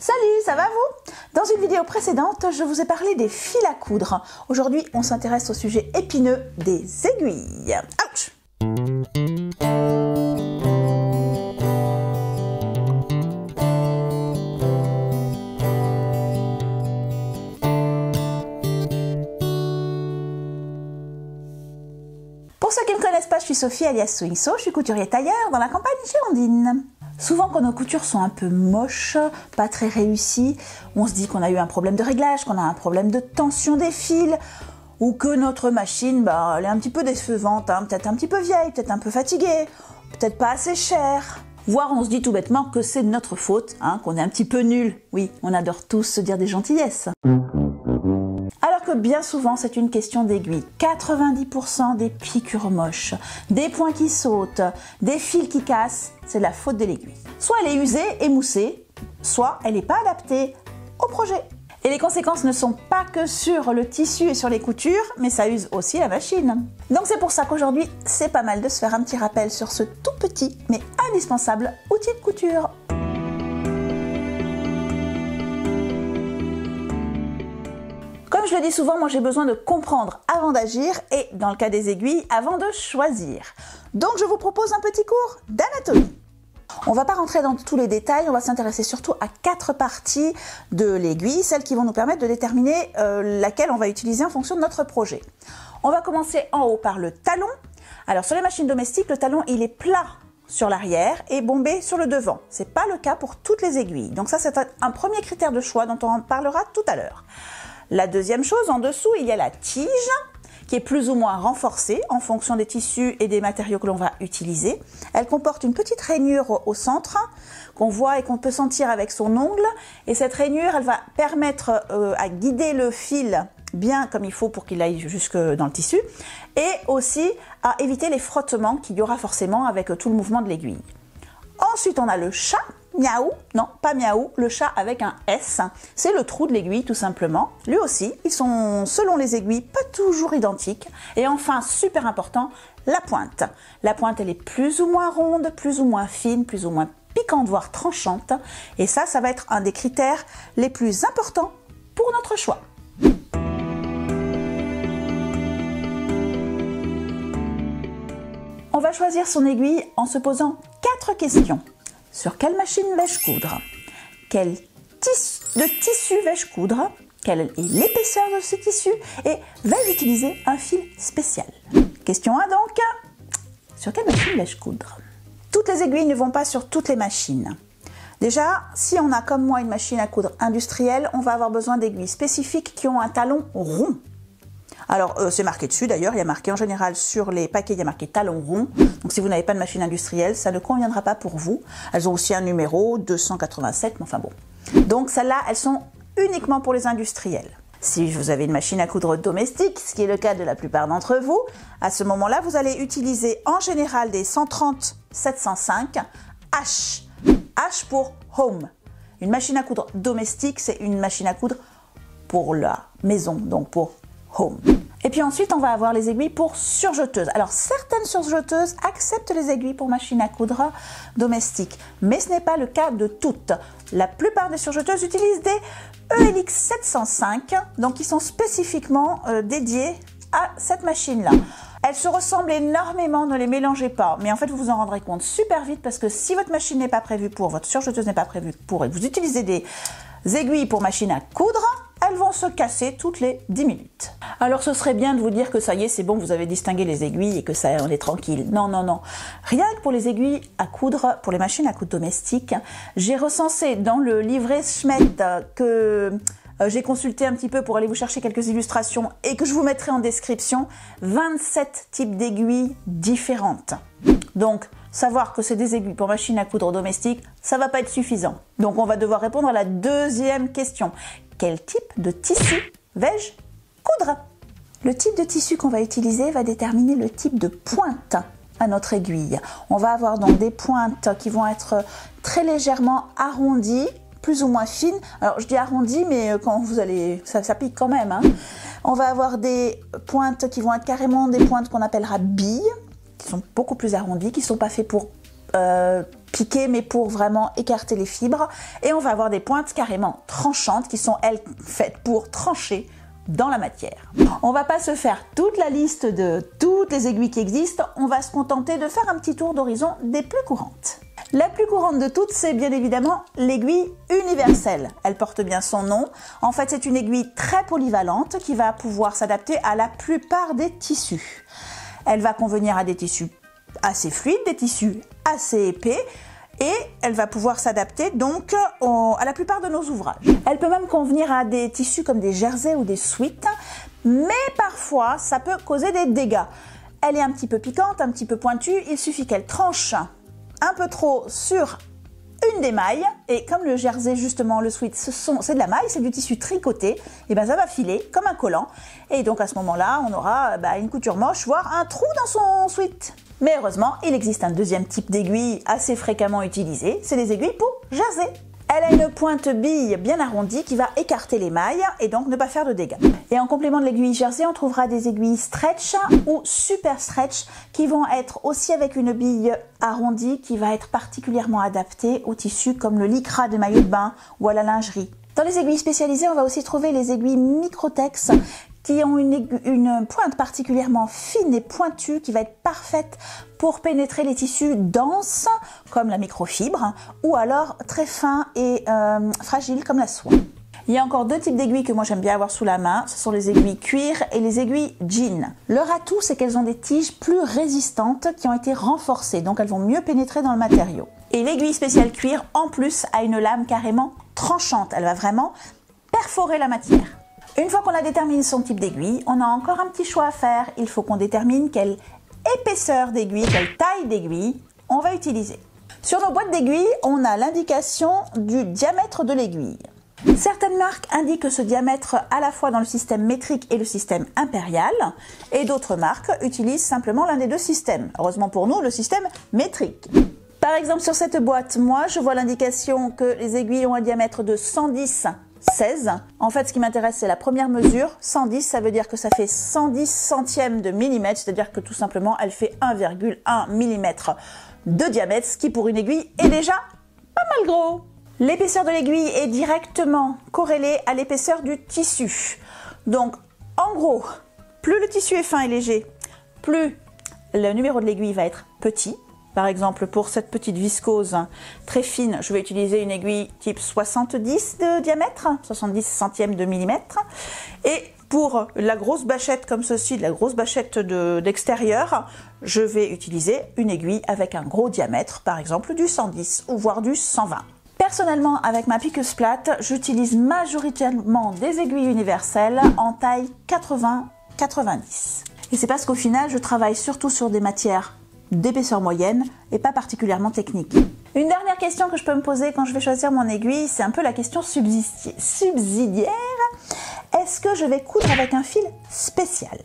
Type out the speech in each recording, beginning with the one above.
Salut, ça va vous? Dans une vidéo précédente, je vous ai parlé des fils à coudre. Aujourd'hui, on s'intéresse au sujet épineux des aiguilles. Ouch! Pour ceux qui ne me connaissent pas, je suis Sophie alias Swingso, je suis couturier tailleur dans la campagne girondine. Souvent quand nos coutures sont un peu moches, pas très réussies, on se dit qu'on a eu un problème de réglage, qu'on a un problème de tension des fils, ou que notre machine, elle est un petit peu décevante, peut-être un petit peu vieille, peut-être un peu fatiguée, peut-être pas assez chère. Voire on se dit tout bêtement que c'est de notre faute, qu'on est un petit peu nul. Oui, on adore tous se dire des gentillesses. Alors que bien souvent c'est une question d'aiguille. 90% des piqûres moches, des points qui sautent, des fils qui cassent, c'est de la faute de l'aiguille. Soit elle est usée et moussée, soit elle n'est pas adaptée au projet. Et les conséquences ne sont pas que sur le tissu et sur les coutures, mais ça use aussi la machine. Donc c'est pour ça qu'aujourd'hui, c'est pas mal de se faire un petit rappel sur ce tout petit mais indispensable outil de couture. Comme je le dis souvent, moi j'ai besoin de comprendre avant d'agir et, dans le cas des aiguilles, avant de choisir. Donc je vous propose un petit cours d'anatomie. On ne va pas rentrer dans tous les détails, on va s'intéresser surtout à 4 parties de l'aiguille, celles qui vont nous permettre de déterminer laquelle on va utiliser en fonction de notre projet. On va commencer en haut par le talon. Alors sur les machines domestiques, le talon il est plat sur l'arrière et bombé sur le devant. Ce n'est pas le cas pour toutes les aiguilles. Donc ça c'est un premier critère de choix dont on en parlera tout à l'heure. La deuxième chose, en dessous, il y a la tige qui est plus ou moins renforcée en fonction des tissus et des matériaux que l'on va utiliser. Elle comporte une petite rainure au centre qu'on voit et qu'on peut sentir avec son ongle. Et cette rainure, elle va permettre à guider le fil bien comme il faut pour qu'il aille jusque dans le tissu et aussi à éviter les frottements qu'il y aura forcément avec tout le mouvement de l'aiguille. Ensuite, on a le chat. Miaou, non pas miaou, le chat avec un S, c'est le trou de l'aiguille tout simplement. Lui aussi, ils sont selon les aiguilles pas toujours identiques. Et enfin, super important, la pointe. La pointe elle est plus ou moins ronde, plus ou moins fine, plus ou moins piquante, voire tranchante. Et ça va être un des critères les plus importants pour notre choix. On va choisir son aiguille en se posant 4 questions. Sur quelle machine vais-je coudre? Quel tissu vais-je coudre? Quelle est l'épaisseur de ce tissu? Et vais-je utiliser un fil spécial? Question 1 donc. Sur quelle machine vais-je coudre? Toutes les aiguilles ne vont pas sur toutes les machines. Déjà, si on a comme moi une machine à coudre industrielle, on va avoir besoin d'aiguilles spécifiques qui ont un talon rond. Alors, c'est marqué dessus d'ailleurs, il y a marqué en général sur les paquets, il y a marqué talon rond. Donc si vous n'avez pas de machine industrielle, ça ne conviendra pas pour vous. Elles ont aussi un numéro 287, mais enfin bon. Donc celles-là, elles sont uniquement pour les industriels. Si vous avez une machine à coudre domestique, ce qui est le cas de la plupart d'entre vous, à ce moment-là, vous allez utiliser en général des 130-705 H. H pour home. Une machine à coudre domestique, c'est une machine à coudre pour la maison, donc pour home. Et puis ensuite, on va avoir les aiguilles pour surjeteuses. Alors, certaines surjeteuses acceptent les aiguilles pour machine à coudre domestique, mais ce n'est pas le cas de toutes. La plupart des surjeteuses utilisent des ELX 705, donc qui sont spécifiquement dédiées à cette machine-là. Elles se ressemblent énormément, ne les mélangez pas. Mais en fait, vous vous en rendrez compte super vite parce que si votre machine n'est pas prévue pour, votre surjeteuse n'est pas prévue pour, et que vous utilisez des aiguilles pour machine à coudre, elles vont se casser toutes les 10 minutes. Alors ce serait bien de vous dire que ça y est, c'est bon, vous avez distingué les aiguilles et que ça, on est tranquille. Non, non, non. Rien que pour les aiguilles à coudre, pour les machines à coudre domestiques, j'ai recensé dans le livret Schmidt que j'ai consulté un petit peu pour aller vous chercher quelques illustrations et que je vous mettrai en description, 27 types d'aiguilles différentes. Donc, savoir que c'est des aiguilles pour machine à coudre domestique, ça va pas être suffisant. Donc on va devoir répondre à la deuxième question. Quel type de tissu vais-je coudre? Le type de tissu qu'on va utiliser va déterminer le type de pointe à notre aiguille. On va avoir donc des pointes qui vont être très légèrement arrondies, plus ou moins fines. Alors je dis arrondies, mais quand vous allez, ça pique quand même. On va avoir des pointes qui vont être carrément des pointes qu'on appellera billes, qui sont beaucoup plus arrondies, qui ne sont pas faits pour piquer, mais pour vraiment écarter les fibres. Et on va avoir des pointes carrément tranchantes qui sont, elles, faites pour trancher dans la matière. On va pas se faire toute la liste de toutes les aiguilles qui existent, on va se contenter de faire un petit tour d'horizon des plus courantes. La plus courante de toutes, c'est bien évidemment l'aiguille universelle. Elle porte bien son nom. En fait, c'est une aiguille très polyvalente qui va pouvoir s'adapter à la plupart des tissus. Elle va convenir à des tissus assez fluides, des tissus assez épais, et elle va pouvoir s'adapter donc à la plupart de nos ouvrages. Elle peut même convenir à des tissus comme des jerseys ou des sweats, mais parfois ça peut causer des dégâts. Elle est un petit peu piquante, un petit peu pointue, il suffit qu'elle tranche un peu trop sur une des mailles, et comme le jersey justement, le sweat, c'est de la maille, c'est du tissu tricoté, et ben ça va filer comme un collant, et donc à ce moment-là on aura une couture moche, voire un trou dans son sweat. Mais heureusement, il existe un deuxième type d'aiguille assez fréquemment utilisé, c'est les aiguilles pour jersey. Elle a une pointe bille bien arrondie qui va écarter les mailles et donc ne pas faire de dégâts. Et en complément de l'aiguille jersey, on trouvera des aiguilles stretch ou super stretch qui vont être aussi avec une bille arrondie qui va être particulièrement adaptée aux tissus comme le lycra de maillot de bain ou à la lingerie. Dans les aiguilles spécialisées, on va aussi trouver les aiguilles Microtex qui ont une pointe particulièrement fine et pointue qui va être parfaite pour pénétrer les tissus denses comme la microfibre ou alors très fins et fragiles comme la soie. Il y a encore deux types d'aiguilles que moi j'aime bien avoir sous la main, ce sont les aiguilles cuir et les aiguilles jean. Leur atout, c'est qu'elles ont des tiges plus résistantes qui ont été renforcées, donc elles vont mieux pénétrer dans le matériau. Et l'aiguille spéciale cuir, en plus, a une lame carrément tranchante, elle va vraiment perforer la matière. Une fois qu'on a déterminé son type d'aiguille, on a encore un petit choix à faire. Il faut qu'on détermine quelle épaisseur d'aiguille, quelle taille d'aiguille on va utiliser. Sur nos boîtes d'aiguilles, on a l'indication du diamètre de l'aiguille. Certaines marques indiquent ce diamètre à la fois dans le système métrique et le système impérial, et d'autres marques utilisent simplement l'un des deux systèmes. Heureusement pour nous, le système métrique. Par exemple, sur cette boîte, moi, je vois l'indication que les aiguilles ont un diamètre de 110 16. En fait, ce qui m'intéresse, c'est la première mesure. 110, ça veut dire que ça fait 110 centièmes de millimètre, c'est-à-dire que tout simplement, elle fait 1,1 mm de diamètre, ce qui pour une aiguille est déjà pas mal gros. L'épaisseur de l'aiguille est directement corrélée à l'épaisseur du tissu. Donc, en gros, plus le tissu est fin et léger, plus le numéro de l'aiguille va être petit. Par exemple, pour cette petite viscose très fine, je vais utiliser une aiguille type 70 de diamètre, 70 centièmes de millimètre. Et pour la grosse bâchette comme ceci, la grosse bâchette d'extérieur, je vais utiliser une aiguille avec un gros diamètre, par exemple du 110 ou voire du 120. Personnellement, avec ma piqueuse plate, j'utilise majoritairement des aiguilles universelles en taille 80-90. Et c'est parce qu'au final, je travaille surtout sur des matières d'épaisseur moyenne et pas particulièrement technique. Une dernière question que je peux me poser quand je vais choisir mon aiguille, c'est un peu la question subsidiaire. Est-ce que je vais coudre avec un fil spécial?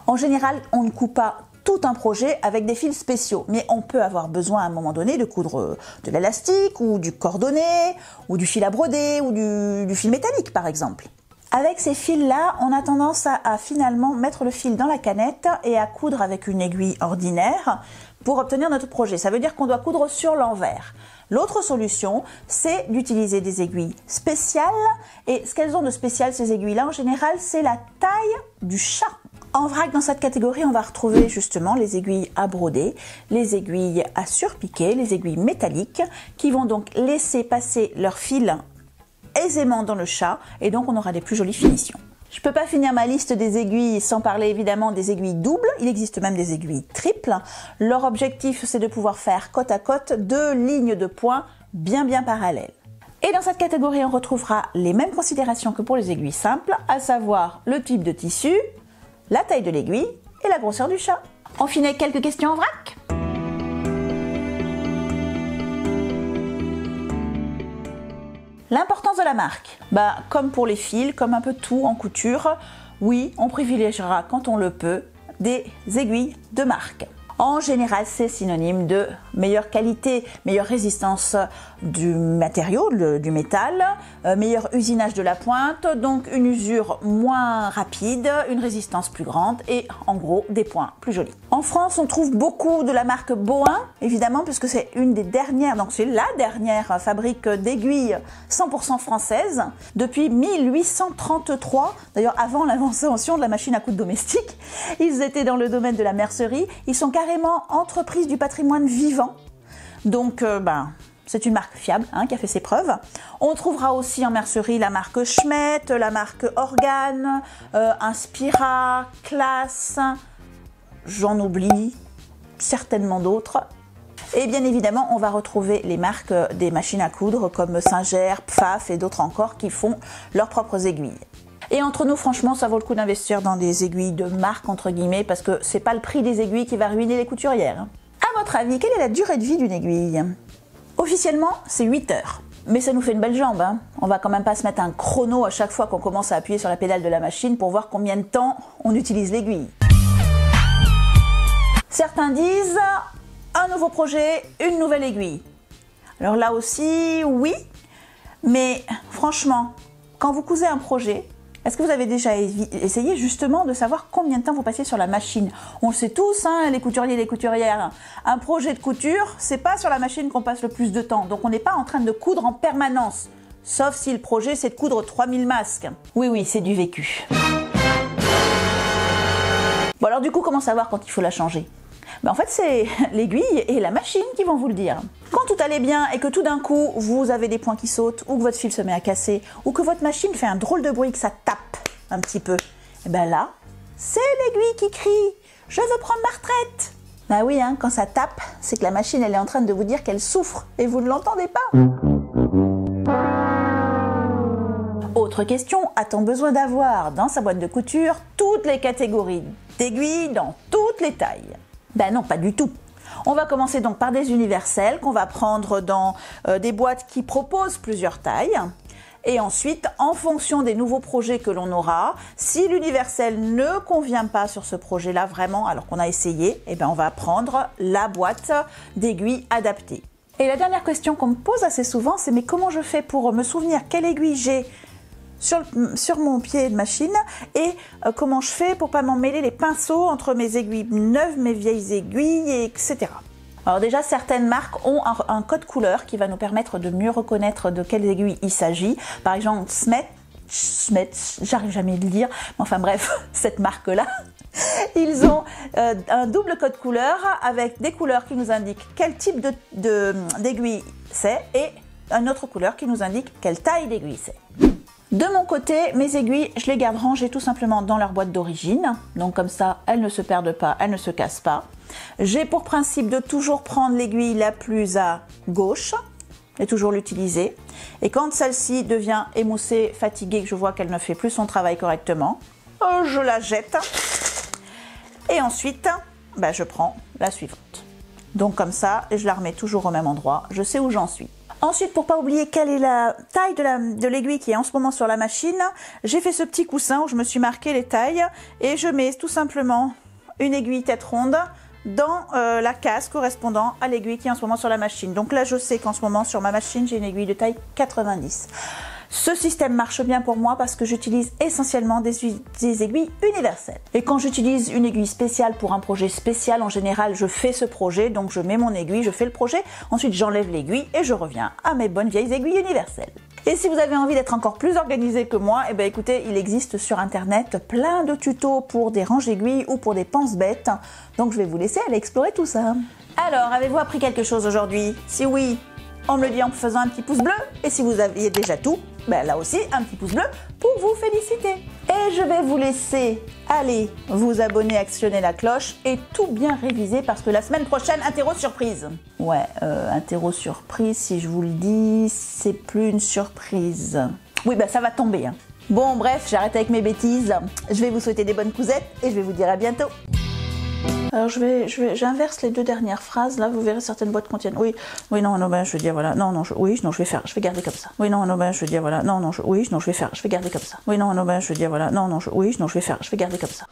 En général, on ne coupe pas tout un projet avec des fils spéciaux, mais on peut avoir besoin à un moment donné de coudre de l'élastique ou du cordonnet ou du fil à broder ou du fil métallique par exemple. Avec ces fils-là, on a tendance à finalement mettre le fil dans la canette et à coudre avec une aiguille ordinaire pour obtenir notre projet. Ça veut dire qu'on doit coudre sur l'envers. L'autre solution, c'est d'utiliser des aiguilles spéciales. Et ce qu'elles ont de spécial, ces aiguilles-là, en général, c'est la taille du chat. En vrac, dans cette catégorie, on va retrouver justement les aiguilles à broder, les aiguilles à surpiquer, les aiguilles métalliques, qui vont donc laisser passer leur fil aisément dans le chat, et donc on aura des plus jolies finitions. Je ne peux pas finir ma liste des aiguilles sans parler évidemment des aiguilles doubles. Il existe même des aiguilles triples. Leur objectif, c'est de pouvoir faire côte à côte deux lignes de points bien parallèles. Et dans cette catégorie, on retrouvera les mêmes considérations que pour les aiguilles simples, à savoir le type de tissu, la taille de l'aiguille et la grosseur du chat. On finit avec quelques questions en vrac. L'importance de la marque, comme pour les fils, comme un peu tout en couture, oui, on privilégiera quand on le peut des aiguilles de marque. En général, c'est synonyme de meilleure qualité, meilleure résistance du matériau, du métal, meilleur usinage de la pointe, donc une usure moins rapide, une résistance plus grande et en gros des points plus jolis. En France, on trouve beaucoup de la marque Bohin, évidemment, puisque c'est une des dernières, donc c'est la dernière fabrique d'aiguilles 100% française depuis 1833. D'ailleurs, avant l'invention de la machine à coudre domestique, ils étaient dans le domaine de la mercerie. Ils sont carrément entreprise du patrimoine vivant. Donc, c'est une marque fiable qui a fait ses preuves. On trouvera aussi en mercerie la marque Schmet, la marque Organe, Inspira, Claas, j'en oublie certainement d'autres. Et bien évidemment, on va retrouver les marques des machines à coudre comme Singer, Pfaff et d'autres encore qui font leurs propres aiguilles. Et entre nous, franchement, ça vaut le coup d'investir dans des aiguilles de marque, entre guillemets, parce que c'est pas le prix des aiguilles qui va ruiner les couturières. À votre avis, quelle est la durée de vie d'une aiguille? Officiellement, c'est 8 heures. Mais ça nous fait une belle jambe. On va quand même pas se mettre un chrono à chaque fois qu'on commence à appuyer sur la pédale de la machine pour voir combien de temps on utilise l'aiguille. Certains disent un nouveau projet, une nouvelle aiguille. Alors là aussi, oui, mais franchement, quand vous cousez un projet, est-ce que vous avez déjà essayé justement de savoir combien de temps vous passez sur la machine? On le sait tous, les couturiers et les couturières. Un projet de couture, c'est pas sur la machine qu'on passe le plus de temps. Donc on n'est pas en train de coudre en permanence. Sauf si le projet c'est de coudre 3000 masques. Oui, c'est du vécu. Bon alors du coup, comment savoir quand il faut la changer? En fait, c'est l'aiguille et la machine qui vont vous le dire. Quand tout allait bien et que tout d'un coup, vous avez des points qui sautent, ou que votre fil se met à casser, ou que votre machine fait un drôle de bruit, que ça tape un petit peu, et bien là, c'est l'aiguille qui crie « Je veux prendre ma retraite !» Ben oui, quand ça tape, c'est que la machine, elle est en train de vous dire qu'elle souffre, et vous ne l'entendez pas. Autre question, a-t-on besoin d'avoir dans sa boîte de couture toutes les catégories d'aiguilles dans toutes les tailles? Ben non, pas du tout. On va commencer donc par des universels qu'on va prendre dans des boîtes qui proposent plusieurs tailles. Et ensuite, en fonction des nouveaux projets que l'on aura, si l'universel ne convient pas sur ce projet-là vraiment, alors qu'on a essayé, on va prendre la boîte d'aiguilles adaptée. Et la dernière question qu'on me pose assez souvent, c'est mais comment je fais pour me souvenir quelle aiguille j'ai sur mon pied de machine et comment je fais pour pas m'emmêler les pinceaux entre mes aiguilles neuves, mes vieilles aiguilles, etc. Alors déjà, certaines marques ont un code couleur qui va nous permettre de mieux reconnaître de quelles aiguilles il s'agit. Par exemple, Schmet, j'arrive jamais à le dire, mais enfin bref, cette marque-là, ils ont un double code couleur avec des couleurs qui nous indiquent quel type d'aiguille c'est et une autre couleur qui nous indique quelle taille d'aiguille c'est. De mon côté, mes aiguilles, je les garde rangées tout simplement dans leur boîte d'origine. Donc comme ça, elles ne se perdent pas, elles ne se cassent pas. J'ai pour principe de toujours prendre l'aiguille la plus à gauche et toujours l'utiliser. Et quand celle-ci devient émoussée, fatiguée, que je vois qu'elle ne fait plus son travail correctement, je la jette. Et ensuite, je prends la suivante. Donc comme ça, je la remets toujours au même endroit. Je sais où j'en suis. Ensuite, pour pas oublier quelle est la taille de l'aiguille qui est en ce moment sur la machine, j'ai fait ce petit coussin où je me suis marqué les tailles et je mets tout simplement une aiguille tête ronde dans la case correspondant à l'aiguille qui est en ce moment sur la machine. Donc là, je sais qu'en ce moment sur ma machine, j'ai une aiguille de taille 90. Ce système marche bien pour moi parce que j'utilise essentiellement des aiguilles universelles. Et quand j'utilise une aiguille spéciale pour un projet spécial, en général, je fais ce projet, donc je mets mon aiguille, je fais le projet, ensuite j'enlève l'aiguille et je reviens à mes bonnes vieilles aiguilles universelles. Et si vous avez envie d'être encore plus organisé que moi, écoutez, il existe sur internet plein de tutos pour des ranges aiguilles ou pour des pense-bêtes. Donc je vais vous laisser aller explorer tout ça. Alors, avez-vous appris quelque chose aujourd'hui? Si oui, on me le dit en faisant un petit pouce bleu. Et si vous aviez déjà tout, là aussi, un petit pouce bleu pour vous féliciter. Et je vais vous laisser aller vous abonner, actionner la cloche et tout bien réviser parce que la semaine prochaine, interro surprise. Ouais, interro surprise, si je vous le dis, c'est plus une surprise. Oui, ça va tomber. Bon, bref, j'arrête avec mes bêtises. Je vais vous souhaiter des bonnes cousettes et je vais vous dire à bientôt. Alors j'inverse les deux dernières phrases là, vous verrez certaines boîtes contiennent oui, non, je veux dire voilà, non, je vais garder comme ça. Oui, non, je veux dire voilà, non, je vais garder comme ça. Oui, non, je veux dire voilà, non, je vais garder comme ça.